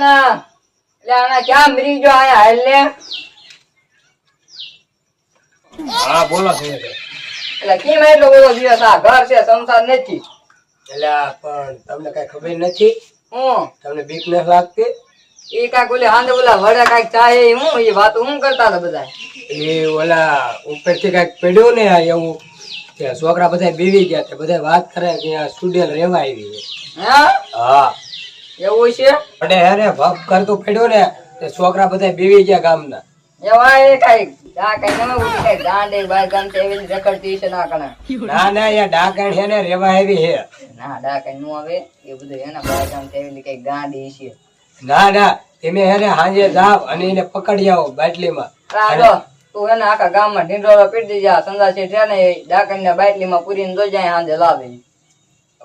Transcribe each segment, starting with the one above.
ના એટલે આના ક્યાં મરી ગયો આયા હાલ લે. હા બોલો છે એટલે કેમ એટલો બધો દિવસ આ ઘર છે સંસાર નથી? એટલે પણ તમને કઈ ખબર નથી? હું તમને બીક ન લાગતી? એ કાંઈક ઓલે હાંજે ઓલા વડા કાંઈક ચાહે હું એ વાતો હું કરતા હતા બધા. એ ઓલા ઉપરથી કઈક પડ્યું ને એવું કે છોકરા બધા બીવી ગયા તે બધા વાત કરે કે આ સ્ટુડિયો રેવા આવી છે. હા હા એવું છે? અરે અરે ભપ કરતું પડ્યું ને તે છોકરા બધા બીવી ગયા ગામના. એવા એ કાંઈક આ કાંઈ નવે ઉડી કાંઈક ગાંડે બાર ગામ છે એવી રીતે રખડતી છે ના કણે. ના ના યા ડાકણ છે ને રેવા આવી છે. ના ડા કઈ નું આવે એ બધું એના બાર ગામ છે એવી કઈ ગાંડી છે. ના ના તમે હેને હાંજે જાવ અને એને પકડી આવો બાટલીમાં. રાડો તું એને આખા ગામમાં ઢીંડોરો પીટી દીધા સંદાસી છે ને એ ડાકણ ને બાટલીમાં પૂરીને જોઈ જાય હાંજે લાવે.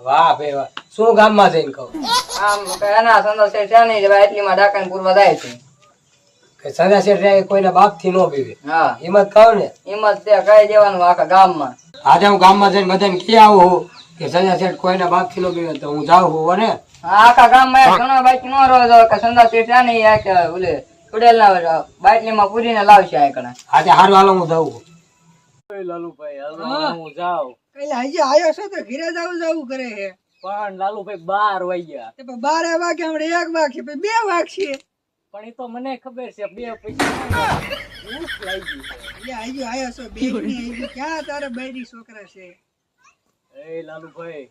વાહ ભાઈ વાહ શું ગામમાં જઈને કહું આમ એના સંદાસી છે ને બાટલીમાં ડાકણ પૂરવા જાય છે. કે સદા શેઠ કોઈના બાપ થી નો બીવે. હા હિંમત કહો ને હિંમત તે કઈ દેવાનું આખા ગામમાં. આજે હું ગામમાં જઈને બધાને કી આવું છું કે સજા શેઠ કોઈના બાપ થી નો બીવે તો હું જાઉં છું ને આખા ગામમાં ઘણા બાકી નો રહો કે સંદાસી છે ને એ કે ઓલે ઉડેલ ના બાટલીમાં પૂરીને લાવશે આ કણે. આજે હારું હાલો હું જાઉં છું. લાલુભાઈ હાલો હું જાઉં. કઈ હજી આયો છો તો ઘરે જાવું કરે છે. પણ લાલુભાઈ 12 વાગ્યા. તે પણ 12 વાગે હમણાં 1 વાગશે પછી 2 વાગશે. પણ એ તો મને ખબર છે 2 પૈસા ભૂખ લાગી છે. એટલે હજી આયો છો બેની હજી ક્યાં તારે બૈરી છોકરા છે. એ લાલુભાઈ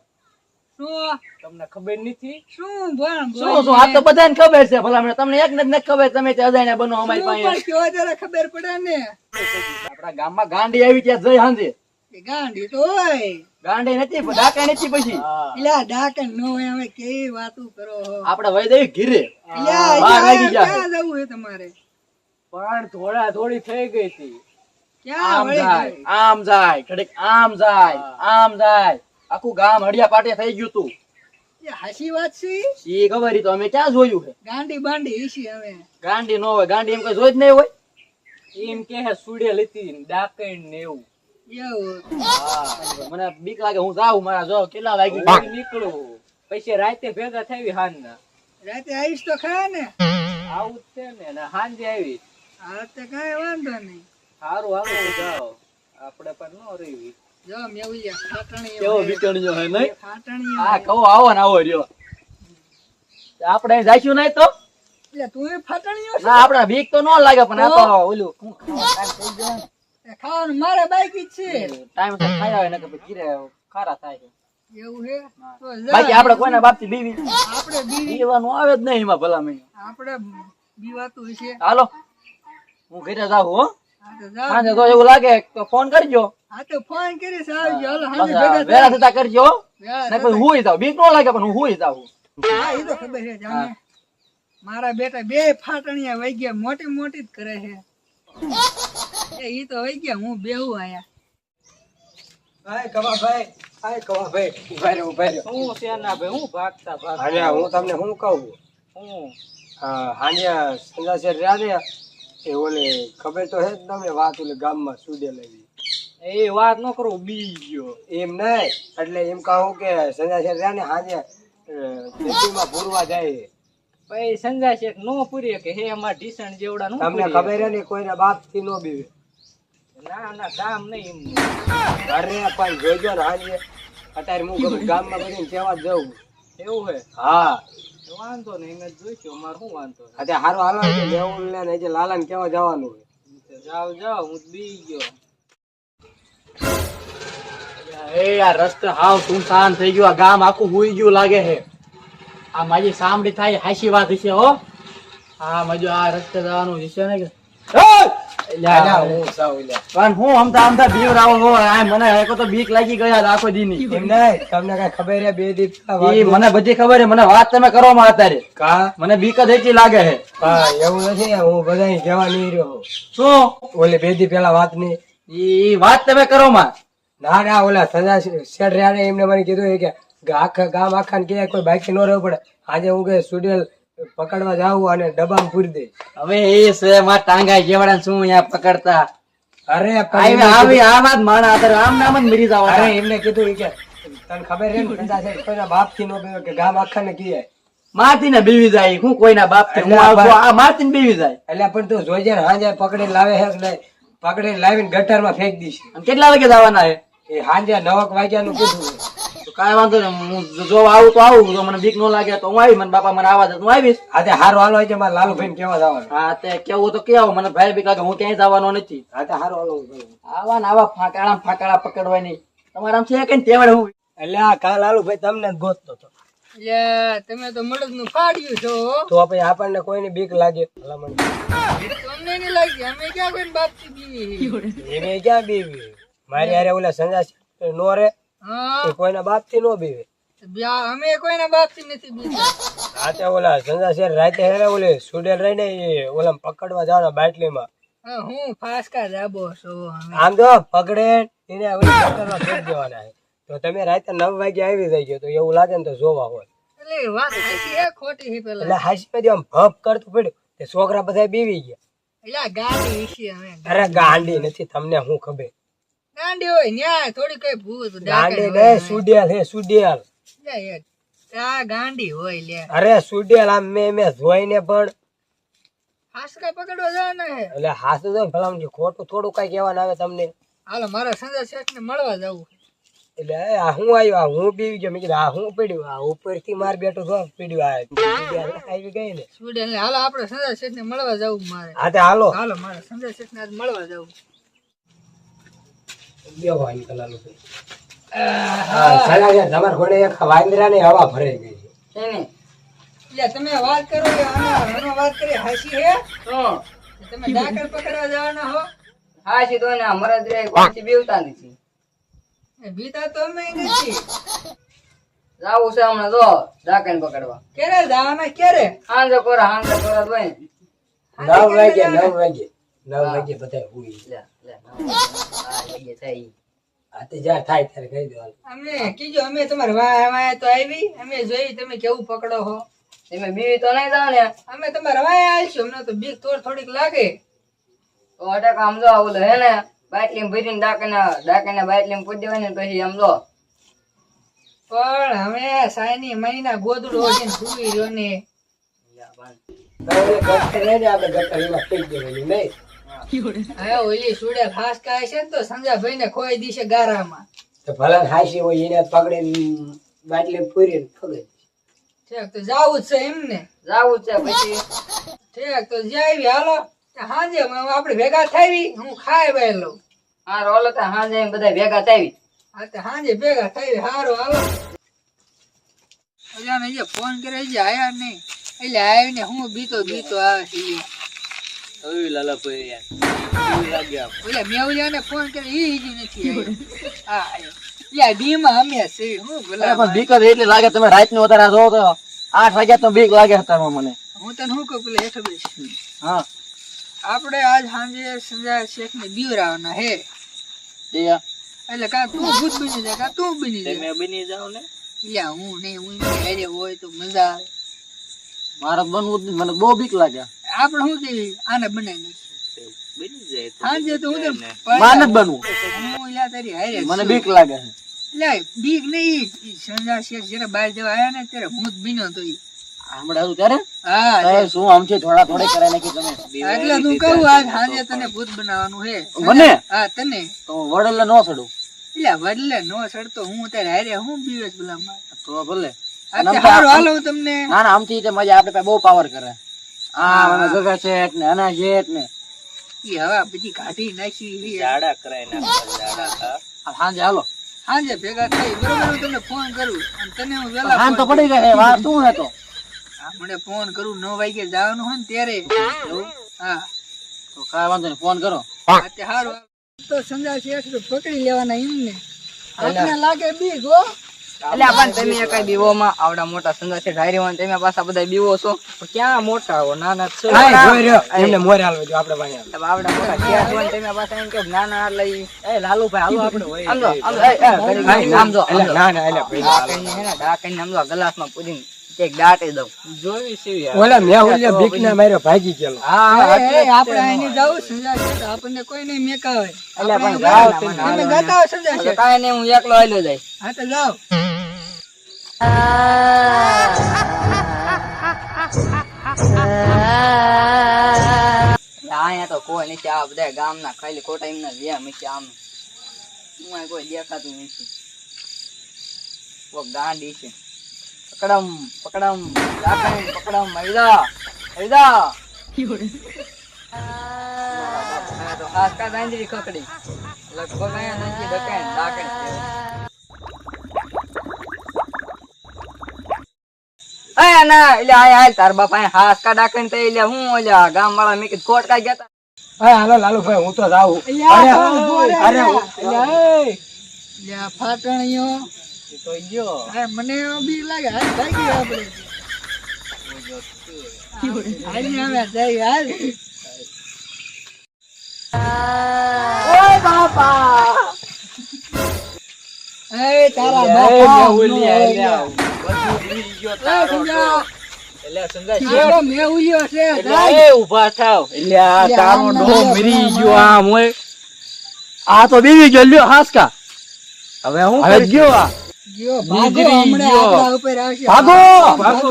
શું તમને ખબર નથી? શું ભણ શું આ તો બધાને ખબર છે ભલા મને તમને એક ને નથી ખબર તમે તે અજાણ્યા બનો અમારી પાસે. કેવો જરા ખબર પડે ને. આપણા ગામમાં ગાંડી આવી ત્યાં જઈ હાંજે. એ ગાંડી તો હોય ગાંડી નથી પણ ડાકા નથી પછી. એટલે આ ડાકણ નો હોય હવે કેવી વાતું કરો છો. આપણે વઈ જઈ ઘીરે. એટલે 12 વાગી ગયા ક્યાં જવું છે તમારે? પણ થોડા થોડી થઈ ગઈ હતી. ક્યાં આમ વળી જાય ગઈ? આમ જાય ઘડીક આમ જાય આમ જાય આખું ગામ હડિયા પાટે થઈ ગયું તું. એ હાચી વાત છે. ઈ ખબર ઈ તો અમે ક્યાં જોયું છે? ગાંડી બાંડી ઈશી હવે ગાંડી નો હોય ગાંડી એમ કઈ જોઈ જ નહીં હોય. એમ કે હે સુડે લીધી ડાકણ ને એવું. એવું હા મને બીક લાગે હું જાઉં મારા જો કેટલા વાગી નીકળું પછી રાતે ભેગા થઈ હાંજના. રાતે આવીશ તો ખરા ને. આવું જ છે ને અને હાંજે આવી. હા તો કઈ વાંધો નહીં. સારું હાલો જાઓ આપણે પણ નો રહી. જો મેવલિયા ખાટણી કેવો વિકણ્યો હે નહીં? ખાટણી હા કહો આવો ને આવો રહ્યો. આપણે જાઈશું નહીં તો એટલે તું એ ફાટણીઓ છે? ના આપણે બીક તો નો લાગે પણ આ તો ઓલું હું ટાઈમ થઈ જાય ને. એ ખાવાનું મારે બાકી જ છે. ટાઈમ તો ખાઈ આવે ને કે પછી ઘીરે ખારા થાય છે. એવું હે તો જા. બાકી આપણે કોઈના બાપથી બીવી આપણે બીવી બીવાનું આવે જ નહીં એમાં ભલા મેં. આપણે બીવાતું છે. હાલો હું ઘરે જાઉં હો. હા તો જા. સાંજે તો એવું લાગે તો ફોન કરજો. હા તો ફોન કરીશ આવજો. હાલો બસ હાજે ભેગા વેલા થાય. થતા કરજો વેલા ને પછી હુંય જાવ બીક નો લાગે પણ હું હુંય જાઉં. હા એ તો ખબર છે જાને. મારા બેટા બે ફાટણીયા વઈ ગયા મોટી મોટી જ કરે છે. એ ઈ તો વઈ ગયા હું બેહું આયા. હાય કવાભાઈ હાય કવાભાઈ ઉભા રહ્યો ઉભા રહ્યો. હું શેના ભાઈ હું ભાગતા ભાગતા હાલે હું તમને શું કહું હું હાંજે સંજા શેઠ રહ્યા ને એ ઓલે ખબર તો હે જ તમને વાત ઓલે ગામમાં સુડે લેવી. એ વાત ન કરું બી ગયો. એમ નહીં એટલે એમ કહું કે સંજા શેઠ રહ્યા ને હાંજે ખેતીમાં ભૂરવા જાય. પછી સંજય શેઠ નો પૂરી કે હે અમાર ઢીસણ જેવડા નું તમને ખબર હે ને કોઈના બાપ થી નો બીવે. ના ના કામ નહીં એમ ઘરે પણ જોઈજો ને હાંજે અત્યારે હું ગામમાં બધી કેવા જવું. એવું હે હા વાંધો નહીં મેં જોઈશું અમારે શું વાંધો અત્યારે હારું હાલો ને મેહુલ ને જે લાલા ને કેવા જવાનું હોય. જાવ જાવ હું બી ગયો. એ આ રસ્તે હાવ સુનસાન થઈ ગયું. આ ગામ આખું હુઈ ગયું લાગે છે. આ મારી સાંભળી થાય હાચી વાત હશે હો. હા મજો આ રસ્તે જવાનું હશે ને કે હું સાવ લ્યા. પણ હું અમથા બીવરાવો હો. આ મને એક તો બીક લાગી ગયા આખો દીની. એમ નહીં તમને કઈ ખબર હે બે દી ઈ મને બધી ખબર છે. મને વાત તમે કરો માં અત્યારે કા મને બીક જ એટલી લાગે છે. હા એવું નથી હું બધા કહેવા નહીં રહ્યો. શું ઓલે બે દી પેલા વાત ની ઈ વાત તમે કરો માં. ના ના ઓલા સજા શેઠ રહ્યા ને એમને મને કીધું કે આખા ગામ આખા ને કે કોઈ બાકી ન રહેવું પડે. આજે હું કે સુડેલ પકડવા જાઉં અને ડબ્બામાં પૂરી દે. હવે એ છે માં ટાંગા જેવડા શું અહીંયા પકડતા. અરે આવી આમ જ માણા અત્યારે આમ નામ જ મરી જાવ. અરે એમને કીધું કે તને ખબર હે ને સજા શેઠ કોઈના બાપ થી નો બીવે કે ગામ આખા ને કીએ. મારતી ને બીવી જાય હું કોઈના બાપ થી હું એટલે આવતો બા- આ મારતી ને બીવી જાય એટલે પણ તું જોઈજે ને હાંજે પકડીને લાવે છે કે નહીં પકડીને લાવીને ગટરમાં ફેંકી દીશ અને કેટલા વાગે જવાના હે એ હાંજે 9 વાગ્યાનું કીધું છે. તો કાંઈ વાંધો નહીં હું જો આવું તો આવું જો મને બીક ન લાગે તો હું આવી મને બાપા મને આવા દે તો હું આવીશ આજે હારું હાલો છે મારા લાલુભાઈ કેવા જવાનું હા તે કેવું તો કેવું મને ભાઈ બીક લાગે હું ક્યાંય જવાનો નથી આજે હારું હાલો આવા ને આવા ફાકાળા પકડવાય નહીં તમારે આમ છે કઈ તેવડે હું એટલે આ કાલ લાલુભાઈ તમને જ ગોતતો હતો લે તમે તો મળદ નું ફાડ્યું છો હો. તો પછી આપણને કોઈને બીક લાગે ભલામણ તમને નહીં લાગી અમે ક્યાં કોઈ બાપ થી બીવી એને ક્યાં બીવી મારી હારે ઓલા સંજા નો રે હા એ કોઈના બાપ થી નો બીવે અમે કોઈના બાપ થી નથી બીજા રાતે ઓલા સંજા શેર રાતે હેરે ઓલે સુડેલ રહીને એ ઓલા પકડવા જવાના બાટલીમાં હા, હું ફાસકા જાબો છો અમે આમ તો પકડે એને ઓલી પકડવા ફેંકી દેવાના છે. તો તમે રાતે 9 વાગે આવી જાય તો એવું લાગે ને તો જોવા હોય એટલે વાત સાચી હે, ખોટી હે પેલા એટલે હાસી પછી આમ ભપ કરતું પડ્યું તે છોકરા બધા બીવી ગયા એટલે આ ગાડી વિશે અમે અરે ગાંડી નથી તમને શું ખબર ગાંડી હોય ન્યા થોડી કઈ ભૂત ગાંડી ને સુડેલ હે સુડેલ આ ગાંડી હોય લે અરે સુડેલ આમ મેં જોઈને પણ ફાસકા પકડવા જવાના હે એટલે હાસુ તો ભલામણ ખોટું થોડું કઈ કહેવાનું આવે તમને હાલો મારા સંજય શેઠ ને મળવા જવું એટલે આ હું આવ્યો આ હું બીવી ગયો મેં કીધું આ હું પડ્યું આ ઉપરથી માર બેઠું તો પડ્યું આ આવી ગઈ ને સ્ટુડન્ટ ને હાલો આપણે સંજય શેઠ ને મળવા જવું મારે હા તે હાલો હાલો મારે સંજય શેઠ ને આજ મળવા જવું બેહો અહીં કલાનું ભાઈ. હા સાલા યાર તમારા ઘોડે એક વાંદરાની હવા ભરાઈ ગઈ છે છે ને એટલે તમે વાત કરો કે આનો વાત કરી હાસી હે શું તમે ડાકર પકડવા જવાના હો હા સીધો ને મરદ રે કોઈ બીવતા નથી એ બીતા તો અમે નથી જાવું છે હમણાં જો ડાકણ પકડવા ક્યારે જવાના ક્યારે હાંજે કોરા દોય ને 9 વાગે 9 વાગે 9 વાગે બધા હુઈ લે લે આ લઈએ થઈ આ તે જ્યાં થાય ત્યારે કહી દેવાનું અમે કીજો અમે તમારે વાય વાય તો આવી અમે જોઈ તમે કેવું પકડો હો તમે બીવી તો નહીં જાવ ને અમે તમારે વાય આવીશું અમને તો બીક થોડીક લાગે તો અટક આમ જો ઓલો હે ને બાટલી ભરીને ડાકણ બાટલી પૂરી દેવાની ને પછી આમ જો પણ અમે સાયની મહિના ગોદડું હોય છે સુઈ રહ્યો ને હવે ગટર લઈને આપણે ગટર એમાં ફેંકી દેવાની નહીં હવે ઓલી સુડે ખાસ કાય છે ને તો સંજાભાઈ ને ખોઈ દીશે ગારામાં તો ભલે હાસી હોય એને પકડીને બાટલી પૂરીને ફગઈ ઠીક તો જાવું જ છે એમને જાવું છે પછી ઠીક તો જાવી હાલો હાંજે આપણે ભેગા થાવી હું ખાઈ બેલો હા રોલો તો હાંજે બધા ભેગા થાવી હા તો હાંજે ભેગા થાવી હારો હાલો ઓલાને જે ફોન કરે છે આયા નહીં એટલે આવીને હું બીતો આવે છે ઈ. ઓલા મેવલિયાને ફોન કરે ઈ હજી નથી આવ્યો. હા આયો. યા ડીમાં અમે છે હું ભલા પણ બીક જ એટલી લાગે તમે રાત નું વધારે જો તો 8 વાગ્યા તો બીક લાગે હતા મને હું તને શું કહું પેલા હેઠળ બેસ હા આપણે આજ સાંજે સંજય શેઠ ને બીવરાવાના હે એટલે કા તું ભૂત બની જા કા તું બની જા તમે બની જાવ ને યા હું નહીં હું હારે હોય તો મજા આવે મારે બનવું જ નહીં મને બહુ બીક લાગે આપણે શું કે આને બનાવી બની જાય સાંજે તો હું માને જ બનવું હું યા તારી હારે મને બીક લાગે છે લે બીક નહીં સંજય શેઠ જયારે બહાર જવા આવ્યા ને ત્યારે હું જ બન્યો તો ઈ. હમણાં હતું ત્યારે હા સાહેબ શું આમ છે થોડા થોડે કરાય નાખી તમે એટલે તું કહું આજ સાંજે તને ભૂત બનાવવાનું હે મને હા તને તો વડલે નો ચડું એટલે વડલે નો ચડતો હું તારે હારે હું બીવેશ ભલામાં તો ભલે હારું હાલો હું તમને ના ના આમથી તે મજા આપણે પાસે બહુ પાવર કરે આ મને ગગા શેઠ ને અના શેઠ ને ઈ હવા બધી કાઢી નાખી જાડા કરાય ના સાંજે હાલો સાંજે ભેગા થઈ બરોબર હું તમને ફોન કરું અને તને હું વેલા હાન તો પડી ગઈ વાર શું હતો મને ફોન કરું 9 વાગે જવાનું હોય ને ત્યારે હા તો કાંઈ વાંધો નહીં ફોન કરો અત્યારે હારું તો સંજા શેઠ તો પકડી લેવાના એમને આપને લાગે બીક હો એટલે પણ તમે કઈ બીવોમાં આવડા મોટા સંદા છે ઢારી હોય તમે પાછા બધા બીવો છો ક્યાં મોટા હો નાના છો હા જોઈ રહ્યો એમને મોરે હાલવા જો આપણે પાસે આવડા મોટા ક્યાં છો તમે પાછા એમ કે નાના લઈ એ લાલુભાઈ હાલો આપણે હોય આમ જો આમ જો એટલે ના ના એટલે ડાકણ હે ને ડાકણ આમ જો ગ્લાસમાં પૂરીને એક દાટે દઉં જોવી છે ઓલા મેહુલિયા બીક ને માર્યો ભાગી ગયેલો આપણે અહીંની જાવ સંજા શેઠ આપણને કોઈ નહીં મેકાવે એટલે પણ જાઓ તમે તમે જતા હો સંજા શેઠ કાંઈ નહીં હું એકલો આલ્યો જાય હા તો જાઓ અહીંયા તો કોઈ નથી, આ બધા ગામના ખાલી ખોટા એમના વ્યામ છે. આમ હું અહીં કોઈ દેખાતું નથી. ગાંડી છે. પકડમ પકડમ રાખમ પકડમ મૈદા મૈદા તો ખાસ કા દાંડી ખકડી લગભગ અહીંયા નથી ડકાઈ ડાકણ આયા ના એટલે આયા તાર બાપા અહીંયા હાસ કા ડાકણ તો એટલે હું ઓલા ગામ વાળા મેં કીધું કોટ કા ગયા હા હાલો લાલુભાઈ હું તો જાઉં. અરે લ્યા ફાટણીઓ તો ગયો આ મને બી લાગે હાલ ભાગી આપણે હાલ ને અમે જઈ હાલ ઓય બાપા એ તારા એ બાપા મેહુલિયા એટલે બધું ભૂલી ગયો તારો સમજા એટલે સમજાય તારો મેહુલિયો છે એટલે એ ઊભા થાવ એટલે આ તારો ડો મરી ગયો આમ હોય આ તો બીવી ગયો લ્યો હાસકા હવે હું ગયો આ ગયો ભાગો નીકળી હમણાં ગયો. આપણા ઉપર આવશે ભાગો ભાગો